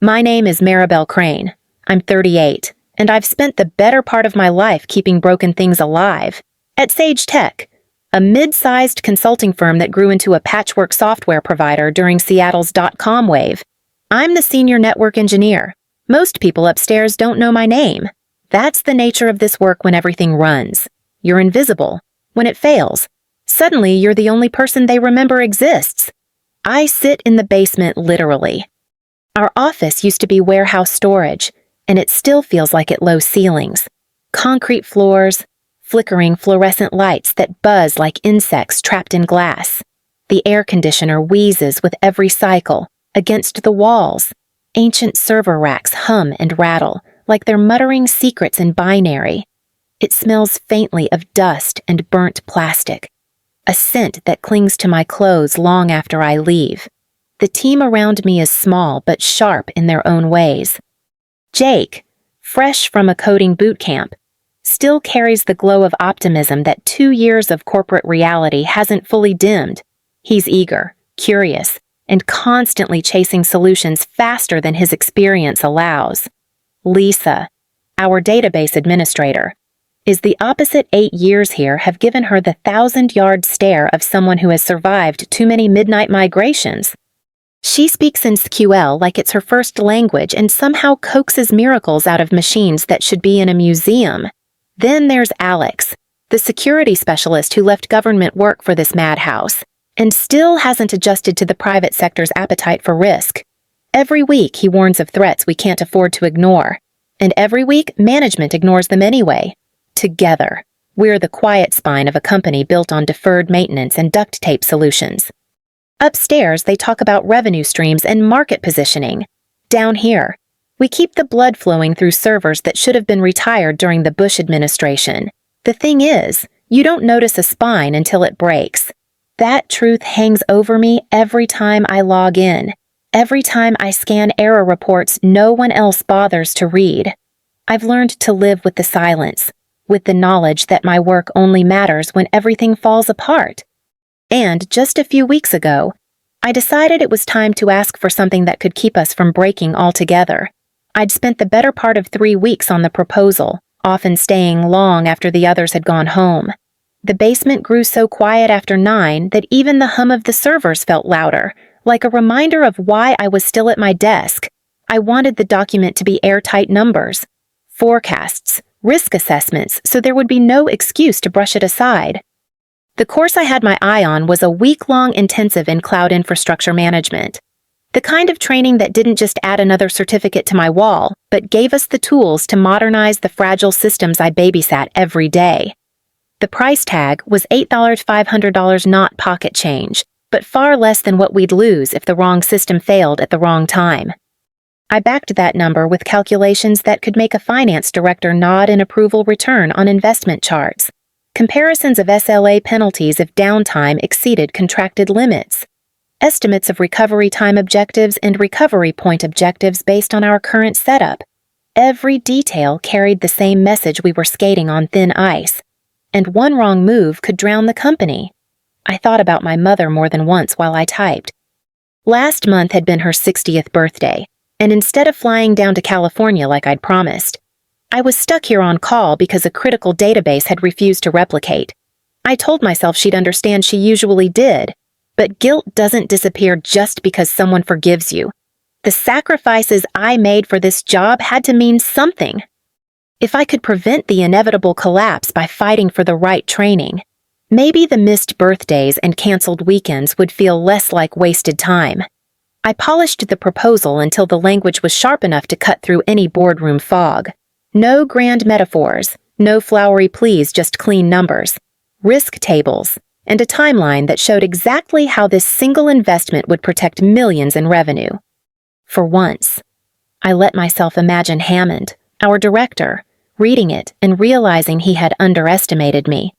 My name is Maribel Crane. I'm 38, and I've spent the better part of my life keeping broken things alive at Sage Tech, a mid-sized consulting firm that grew into a patchwork software provider during Seattle's dot-com wave. I'm the senior network engineer. Most people upstairs don't know my name. That's the nature of this work when everything runs. You're invisible. When it fails, suddenly you're the only person they remember exists. I sit in the basement literally. Our office used to be warehouse storage, and it still feels like it low ceilings. Concrete floors, flickering fluorescent lights that buzz like insects trapped in glass. The air conditioner wheezes with every cycle against the walls. Ancient server racks hum and rattle like they're muttering secrets in binary. It smells faintly of dust and burnt plastic, a scent that clings to my clothes long after I leave. The team around me is small but sharp in their own ways. Jake, fresh from a coding boot camp, still carries the glow of optimism that 2 years of corporate reality hasn't fully dimmed. He's eager, curious, and constantly chasing solutions faster than his experience allows. Lisa, our database administrator, is the opposite. 8 years here have given her the 1,000-yard stare of someone who has survived too many midnight migrations. She speaks in SQL like it's her first language and somehow coaxes miracles out of machines that should be in a museum. Then there's Alex, the security specialist who left government work for this madhouse, and still hasn't adjusted to the private sector's appetite for risk. Every week he warns of threats we can't afford to ignore, and every week management ignores them anyway. Together, we're the quiet spine of a company built on deferred maintenance and duct tape solutions. Upstairs, they talk about revenue streams and market positioning. Down here, we keep the blood flowing through servers that should have been retired during the Bush administration. The thing is, you don't notice a spine until it breaks. That truth hangs over me every time I log in, every time I scan error reports no one else bothers to read. I've learned to live with the silence, with the knowledge that my work only matters when everything falls apart. And just a few weeks ago, I decided it was time to ask for something that could keep us from breaking altogether. I'd spent the better part of 3 weeks on the proposal, often staying long after the others had gone home. The basement grew so quiet after 9 that even the hum of the servers felt louder, like a reminder of why I was still at my desk. I wanted the document to be airtight numbers, forecasts, risk assessments, so there would be no excuse to brush it aside. The course I had my eye on was a week-long intensive in cloud infrastructure management. The kind of training that didn't just add another certificate to my wall, but gave us the tools to modernize the fragile systems I babysat every day. The price tag was $8,500, not pocket change, but far less than what we'd lose if the wrong system failed at the wrong time. I backed that number with calculations that could make a finance director nod in approval return on investment charts. Comparisons of SLA penalties if downtime exceeded contracted limits. Estimates of recovery time objectives and recovery point objectives based on our current setup. Every detail carried the same message: we were skating on thin ice, and one wrong move could drown the company. I thought about my mother more than once while I typed. Last month had been her 60th birthday, and instead of flying down to California like I'd promised, I was stuck here on call because a critical database had refused to replicate. I told myself she'd understand she usually did, but guilt doesn't disappear just because someone forgives you. The sacrifices I made for this job had to mean something. If I could prevent the inevitable collapse by fighting for the right training, maybe the missed birthdays and canceled weekends would feel less like wasted time. I polished the proposal until the language was sharp enough to cut through any boardroom fog. No grand metaphors, no flowery pleas, just clean numbers, risk tables, and a timeline that showed exactly how this single investment would protect millions in revenue. For once, I let myself imagine Hammond, our director, reading it and realizing he had underestimated me.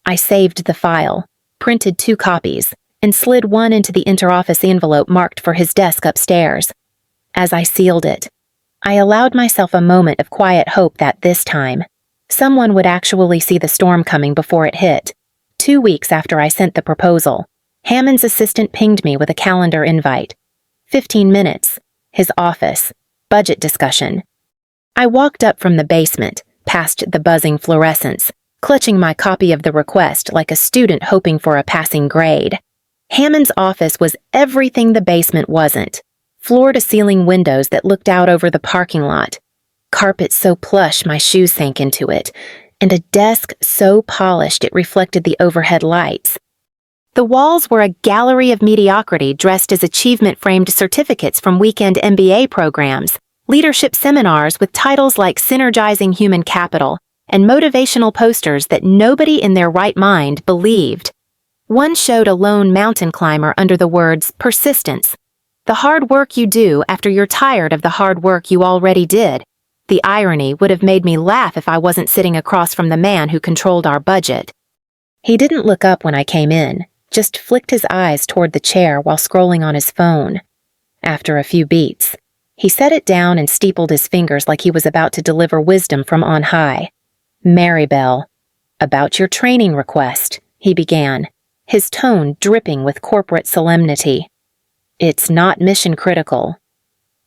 I saved the file, printed 2 copies, and slid one into the interoffice envelope marked for his desk upstairs. As I sealed it, I allowed myself a moment of quiet hope that this time, someone would actually see the storm coming before it hit. 2 weeks after I sent the proposal, Hammond's assistant pinged me with a calendar invite. 15 minutes, his office, Budget discussion. I walked up from the basement, past the buzzing fluorescents, clutching my copy of the request like a student hoping for a passing grade. Hammond's office was everything the basement wasn't. Floor-to-ceiling windows that looked out over the parking lot. Carpet so plush my shoes sank into it, and a desk so polished it reflected the overhead lights. The walls were a gallery of mediocrity dressed as achievement-framed certificates from weekend MBA programs, leadership seminars with titles like Synergizing Human Capital, and motivational posters that nobody in their right mind believed. One showed a lone mountain climber under the words, persistence. The hard work you do after you're tired of the hard work you already did. The irony would have made me laugh if I wasn't sitting across from the man who controlled our budget. He didn't look up when I came in, just flicked his eyes toward the chair while scrolling on his phone. After a few beats, he set it down and steepled his fingers like he was about to deliver wisdom from on high. Maribel, about your training request, he began, his tone dripping with corporate solemnity. It's not mission critical.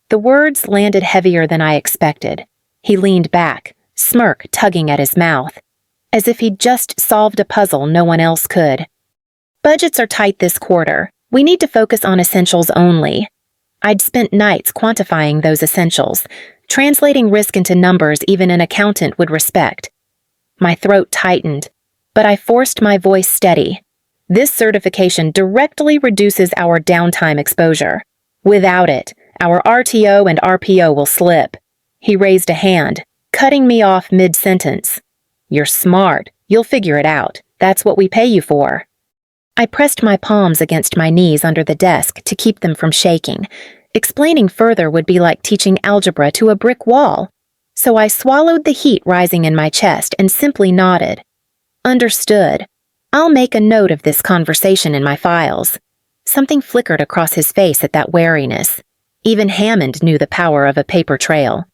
The words landed heavier than I expected. He leaned back, smirk tugging at his mouth, as if he'd just solved a puzzle no one else could. Budgets are tight this quarter. We need to focus on essentials only. I'd spent nights quantifying those essentials, translating risk into numbers even an accountant would respect. My throat tightened, but I forced my voice steady. This certification directly reduces our downtime exposure. Without it, our RTO and RPO will slip. He raised a hand, cutting me off mid-sentence. You're smart. You'll figure it out. That's what we pay you for. I pressed my palms against my knees under the desk to keep them from shaking. Explaining further would be like teaching algebra to a brick wall. So I swallowed the heat rising in my chest and simply nodded. Understood. I'll make a note of this conversation in my files. Something flickered across his face at that wariness. Even Hammond knew the power of a paper trail.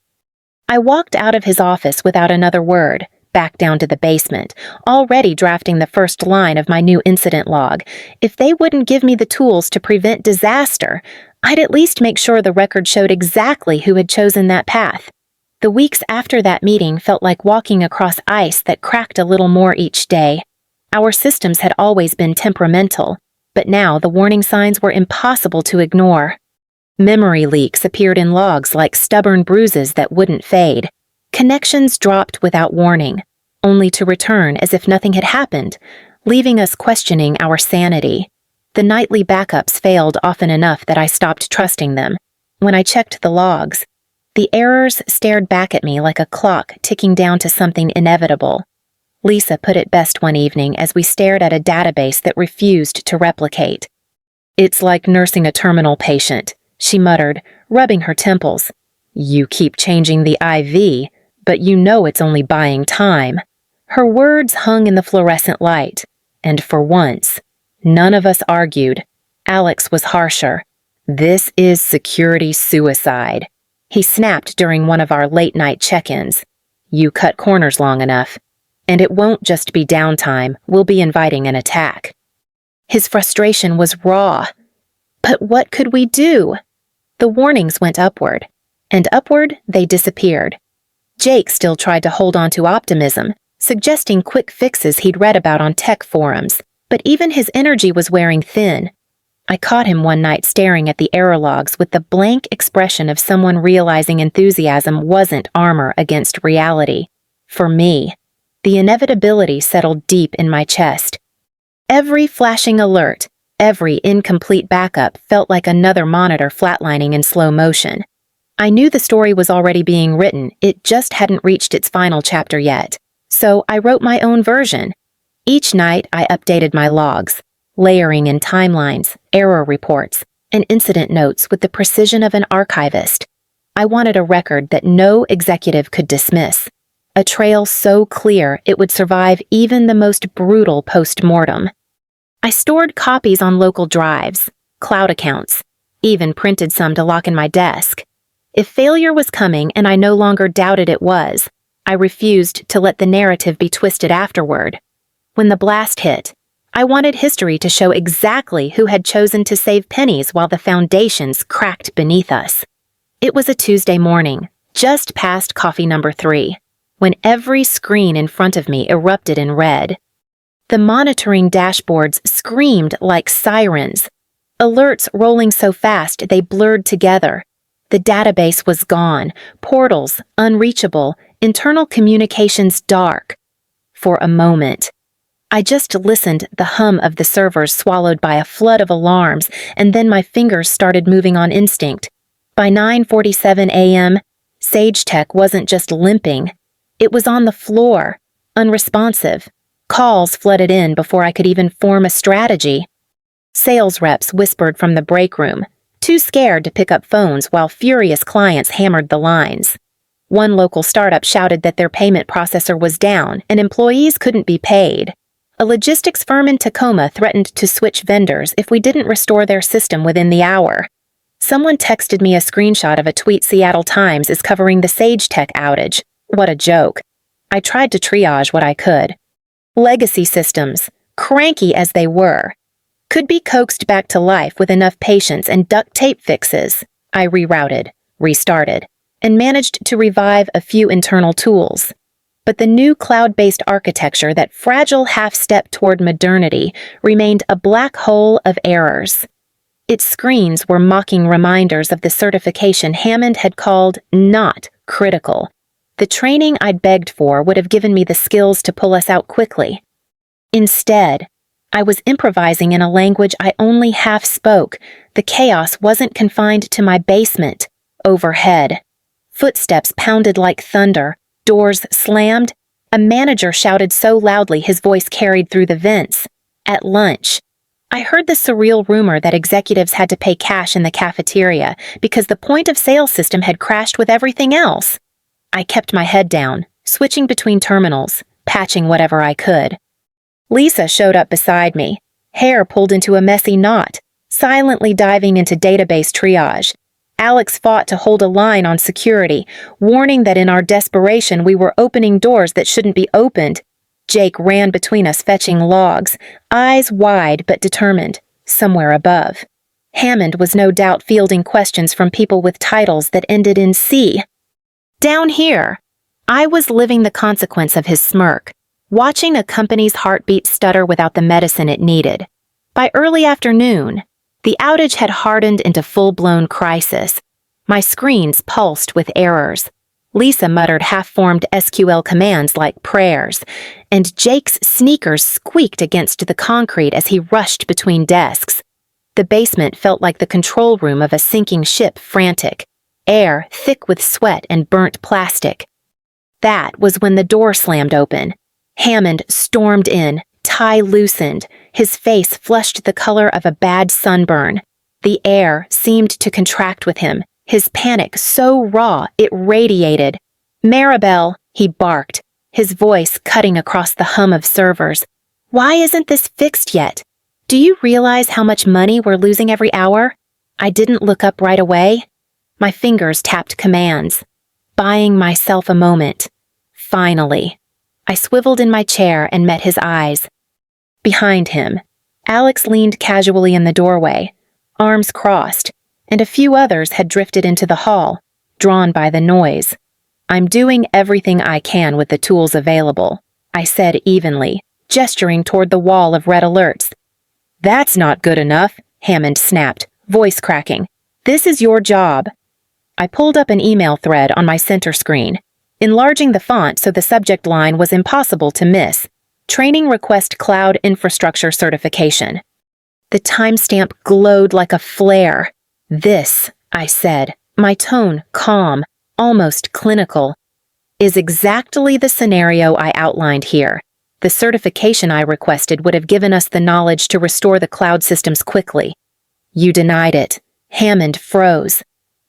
I walked out of his office without another word, back down to the basement, already drafting the first line of my new incident log. If they wouldn't give me the tools to prevent disaster, I'd at least make sure the record showed exactly who had chosen that path. The weeks after that meeting felt like walking across ice that cracked a little more each day. Our systems had always been temperamental, but now the warning signs were impossible to ignore. Memory leaks appeared in logs like stubborn bruises that wouldn't fade. Connections dropped without warning, only to return as if nothing had happened, leaving us questioning our sanity. The nightly backups failed often enough that I stopped trusting them. When I checked the logs, the errors stared back at me like a clock ticking down to something inevitable. Lisa put it best one evening as we stared at a database that refused to replicate. It's like nursing a terminal patient, she muttered, rubbing her temples. You keep changing the IV, but you know it's only buying time. Her words hung in the fluorescent light, and for once, none of us argued. Alex was harsher. This is security suicide. He snapped during one of our late-night check-ins. You cut corners long enough. And it won't just be downtime, we'll be inviting an attack. His frustration was raw. But what could we do? The warnings went upward, and upward they disappeared. Jake still tried to hold on to optimism, suggesting quick fixes he'd read about on tech forums, but even his energy was wearing thin. I caught him one night staring at the error logs with the blank expression of someone realizing enthusiasm wasn't armor against reality. For me, the inevitability settled deep in my chest. Every flashing alert, every incomplete backup felt like another monitor flatlining in slow motion. I knew the story was already being written, it just hadn't reached its final chapter yet. So I wrote my own version. Each night I updated my logs, layering in timelines, error reports, and incident notes with the precision of an archivist. I wanted a record that no executive could dismiss. A trail so clear it would survive even the most brutal post-mortem. I stored copies on local drives, cloud accounts, even printed some to lock in my desk. If failure was coming and I no longer doubted it was, I refused to let the narrative be twisted afterward. When the blast hit, I wanted history to show exactly who had chosen to save pennies while the foundations cracked beneath us. It was a Tuesday morning, just past coffee number 3, when every screen in front of me erupted in red. The monitoring dashboards screamed like sirens, alerts rolling so fast they blurred together. The database was gone, portals unreachable, internal communications dark. For a moment, I just listened, the hum of the servers swallowed by a flood of alarms, and then my fingers started moving on instinct. By 9:47 a.m., Sage Tech wasn't just limping. It was on the floor, unresponsive. Calls flooded in before I could even form a strategy. Sales reps whispered from the break room, too scared to pick up phones while furious clients hammered the lines. One local startup shouted that their payment processor was down and employees couldn't be paid. A logistics firm in Tacoma threatened to switch vendors if we didn't restore their system within the hour. Someone texted me a screenshot of a tweet Seattle Times is covering the Sage Tech outage. What a joke. I tried to triage what I could. Legacy systems, cranky as they were, could be coaxed back to life with enough patience and duct tape fixes. I rerouted, restarted, and managed to revive a few internal tools. But the new cloud-based architecture, that fragile half-step toward modernity, remained a black hole of errors. Its screens were mocking reminders of the certification Hammond had called not critical. The training I'd begged for would have given me the skills to pull us out quickly. Instead, I was improvising in a language I only half spoke. The chaos wasn't confined to my basement. Overhead, footsteps pounded like thunder, doors slammed. A manager shouted so loudly his voice carried through the vents. At lunch, I heard the surreal rumor that executives had to pay cash in the cafeteria because the point-of-sale system had crashed with everything else. I kept my head down, switching between terminals, patching whatever I could. Lisa showed up beside me, hair pulled into a messy knot, silently diving into database triage. Alex fought to hold a line on security, warning that in our desperation we were opening doors that shouldn't be opened. Jake ran between us fetching logs, eyes wide but determined, somewhere above. Hammond was no doubt fielding questions from people with titles that ended in C. Down here, I was living the consequence of his smirk, watching a company's heartbeat stutter without the medicine it needed. By early afternoon, the outage had hardened into full-blown crisis. My screens pulsed with errors. Lisa muttered half-formed SQL commands like prayers, and Jake's sneakers squeaked against the concrete as he rushed between desks. The basement felt like the control room of a sinking ship, frantic, air thick with sweat and burnt plastic. That was when the door slammed open. Hammond stormed in, tie loosened, his face flushed the color of a bad sunburn. The air seemed to contract with him, his panic so raw it radiated. "Maribel," he barked, his voice cutting across the hum of servers. "Why isn't this fixed yet? Do you realize how much money we're losing every hour?" I didn't look up right away. My fingers tapped commands, buying myself a moment. Finally, I swiveled in my chair and met his eyes. Behind him, Alex leaned casually in the doorway, arms crossed, and a few others had drifted into the hall, drawn by the noise. "I'm doing everything I can with the tools available," I said evenly, gesturing toward the wall of red alerts. "That's not good enough," Hammond snapped, voice cracking. "This is your job." I pulled up an email thread on my center screen, enlarging the font so the subject line was impossible to miss. Training Request Cloud Infrastructure Certification. The timestamp glowed like a flare. "This," I said, my tone calm, almost clinical, "is exactly the scenario I outlined here. The certification I requested would have given us the knowledge to restore the cloud systems quickly. You denied it." Hammond froze.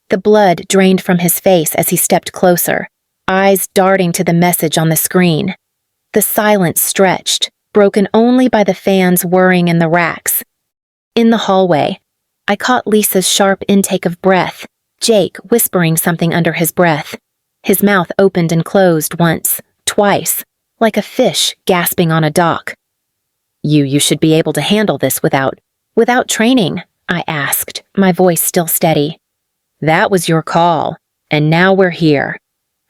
The blood drained from his face as he stepped closer, eyes darting to the message on the screen. The silence stretched, broken only by the fans whirring in the racks. In the hallway, I caught Lisa's sharp intake of breath, Jake whispering something under his breath. His mouth opened and closed once, twice, like a fish gasping on a dock. You should be able to handle this without training," I asked, my voice still steady. That was your call, and now we're here.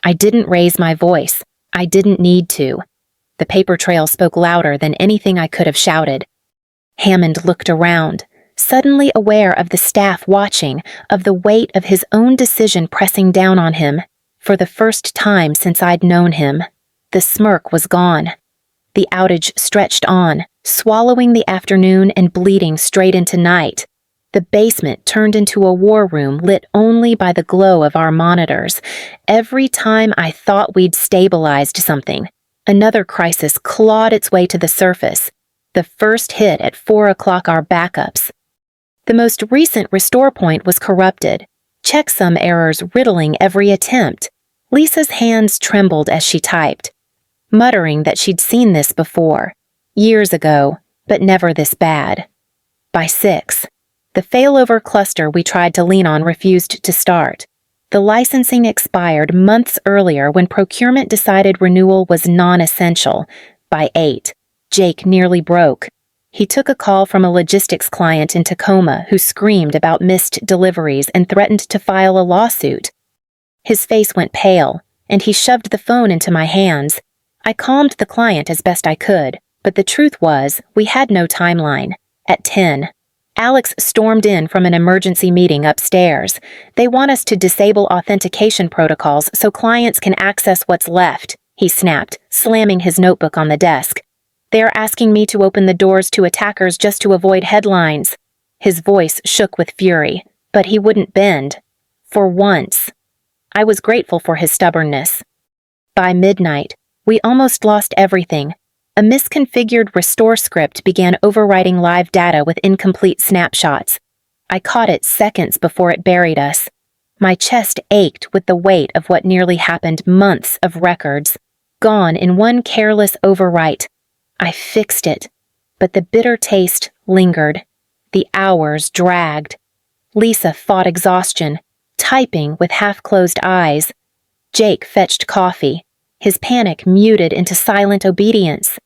I didn't raise my voice. I didn't need to. The paper trail spoke louder than anything I could have shouted. Hammond looked around, suddenly aware of the staff watching, of the weight of his own decision pressing down on him. For the first time since I'd known him, the smirk was gone. The outage stretched on, swallowing the afternoon and bleeding straight into night. The basement turned into a war room lit only by the glow of our monitors. Every time I thought we'd stabilized something, another crisis clawed its way to the surface. The first hit at 4 o'clock our backups. The most recent restore point was corrupted, checksum errors riddling every attempt. Lisa's hands trembled as she typed, muttering that she'd seen this before, years ago, but never this bad. By 6, the failover cluster we tried to lean on refused to start. The licensing expired months earlier when procurement decided renewal was non-essential. By 8, Jake nearly broke. He took a call from a logistics client in Tacoma who screamed about missed deliveries and threatened to file a lawsuit. His face went pale, and he shoved the phone into my hands. I calmed the client as best I could, but the truth was, we had no timeline. At 10, Alex stormed in from an emergency meeting upstairs. They want us to disable authentication protocols so clients can access what's left, he snapped, slamming his notebook on the desk. They're asking me to open the doors to attackers just to avoid headlines. His voice shook with fury, but he wouldn't bend. For once. I was grateful for his stubbornness. By midnight, we almost lost everything. A misconfigured restore script began overwriting live data with incomplete snapshots. I caught it seconds before it buried us. My chest ached with the weight of what nearly happened, months of records, gone in one careless overwrite. I fixed it, but the bitter taste lingered. The hours dragged. Lisa fought exhaustion, typing with half-closed eyes. Jake fetched coffee, his panic muted into silent obedience.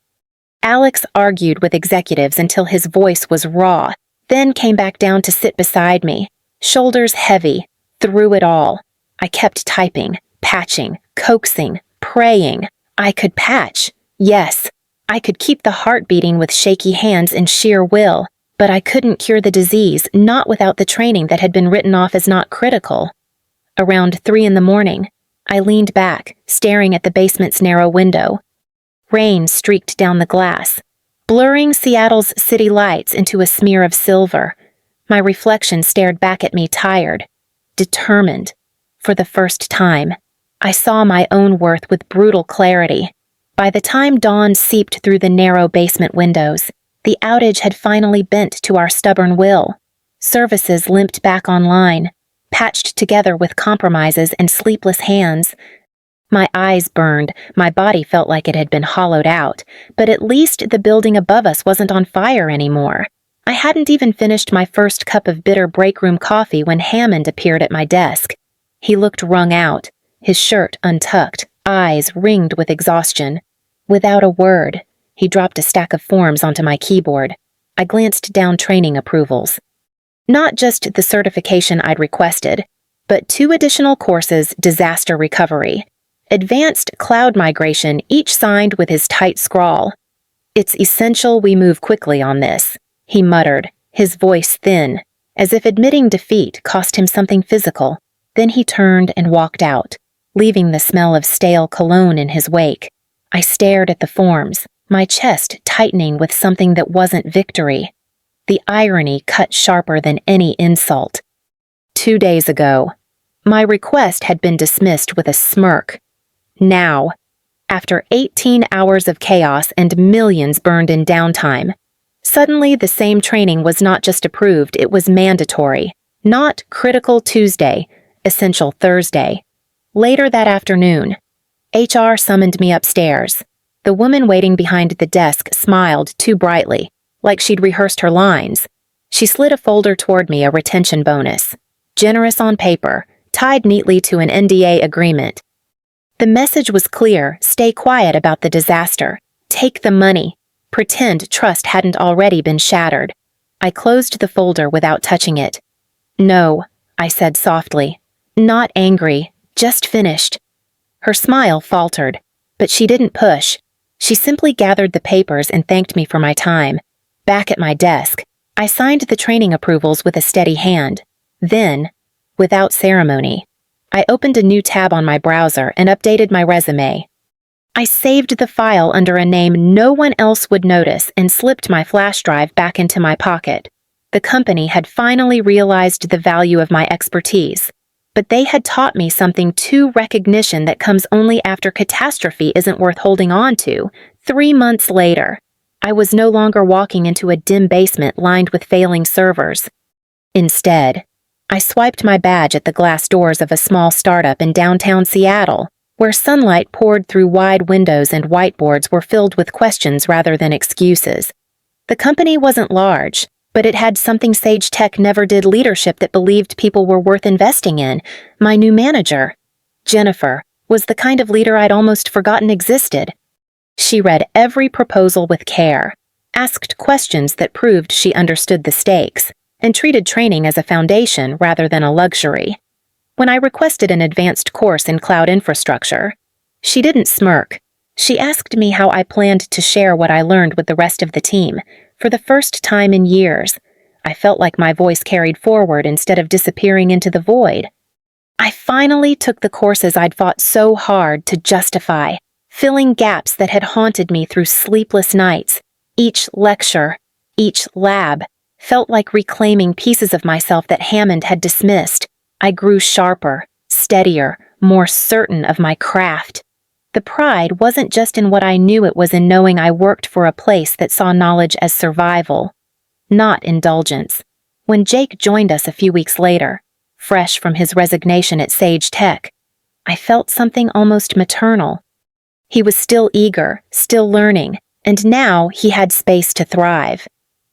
Alex argued with executives until his voice was raw, then came back down to sit beside me, shoulders heavy, through it all. I kept typing, patching, coaxing, praying. I could patch, yes. I could keep the heart beating with shaky hands and sheer will, but I couldn't cure the disease, not without the training that had been written off as not critical. Around 3 in the morning, I leaned back, staring at the basement's narrow window. Rain streaked down the glass, blurring Seattle's city lights into a smear of silver. My reflection stared back at me tired, determined. For the first time, I saw my own worth with brutal clarity. By the time dawn seeped through the narrow basement windows, the outage had finally bent to our stubborn will. Services limped back online, patched together with compromises and sleepless hands. My eyes burned, my body felt like it had been hollowed out, but at least the building above us wasn't on fire anymore. I hadn't even finished my first cup of bitter break room coffee when Hammond appeared at my desk. He looked wrung out, his shirt untucked, eyes ringed with exhaustion. Without a word, he dropped a stack of forms onto my keyboard. I glanced down training approvals. Not just the certification I'd requested, but 2 additional courses, disaster recovery. Advanced cloud migration, each signed with his tight scrawl. It's essential we move quickly on this, he muttered, his voice thin, as if admitting defeat cost him something physical. Then he turned and walked out, leaving the smell of stale cologne in his wake. I stared at the forms, my chest tightening with something that wasn't victory. The irony cut sharper than any insult. 2 days ago, my request had been dismissed with a smirk. Now, after 18 hours of chaos and millions burned in downtime, suddenly the same training was not just approved, it was mandatory. Not critical Tuesday, essential Thursday. Later that afternoon, HR summoned me upstairs. The woman waiting behind the desk smiled too brightly, like she'd rehearsed her lines. She slid a folder toward me, a retention bonus. Generous on paper, tied neatly to an NDA agreement. The message was clear: stay quiet about the disaster. Take the money. Pretend trust hadn't already been shattered. I closed the folder without touching it. No, I said softly. Not angry, just finished. Her smile faltered, but she didn't push. She simply gathered the papers and thanked me for my time. Back at my desk, I signed the training approvals with a steady hand. Then, without ceremony, I opened a new tab on my browser and updated my resume. I saved the file under a name no one else would notice and slipped my flash drive back into my pocket. The company had finally realized the value of my expertise, but they had taught me something too recognition that comes only after catastrophe isn't worth holding on to. 3 months later, I was no longer walking into a dim basement lined with failing servers. Instead, I swiped my badge at the glass doors of a small startup in downtown Seattle, where sunlight poured through wide windows and whiteboards were filled with questions rather than excuses. The company wasn't large, but it had something Sage Tech never did: leadership that believed people were worth investing in. My new manager, Jennifer, was the kind of leader I'd almost forgotten existed. She read every proposal with care, asked questions that proved she understood the stakes, and treated training as a foundation rather than a luxury. When I requested an advanced course in cloud infrastructure, she didn't smirk. She asked me how I planned to share what I learned with the rest of the team. For the first time in years, I felt like my voice carried forward instead of disappearing into the void. I finally took the courses I'd fought so hard to justify, filling gaps that had haunted me through sleepless nights. Each lecture, each lab, felt like reclaiming pieces of myself that Hammond had dismissed. I grew sharper, steadier, more certain of my craft. The pride wasn't just in what I knew, it was in knowing I worked for a place that saw knowledge as survival, not indulgence. When Jake joined us a few weeks later, fresh from his resignation at Sage Tech, I felt something almost maternal. He was still eager, still learning, and now he had space to thrive.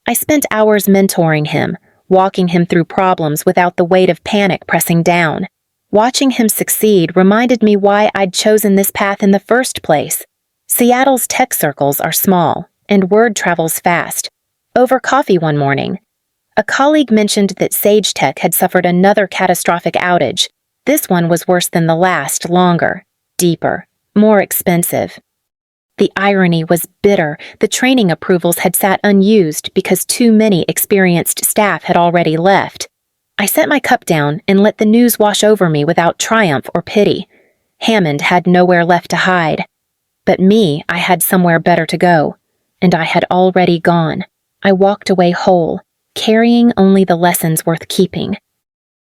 I spent hours mentoring him, walking him through problems without the weight of panic pressing down. Watching him succeed reminded me why I'd chosen this path in the first place. Seattle's tech circles are small, and word travels fast. Over coffee one morning, a colleague mentioned that Sage Tech had suffered another catastrophic outage. This one was worse than the last, longer, deeper, more expensive. The irony was bitter. The training approvals had sat unused because too many experienced staff had already left. I set my cup down and let the news wash over me without triumph or pity. Hammond had nowhere left to hide. But me, I had somewhere better to go. And I had already gone. I walked away whole, carrying only the lessons worth keeping.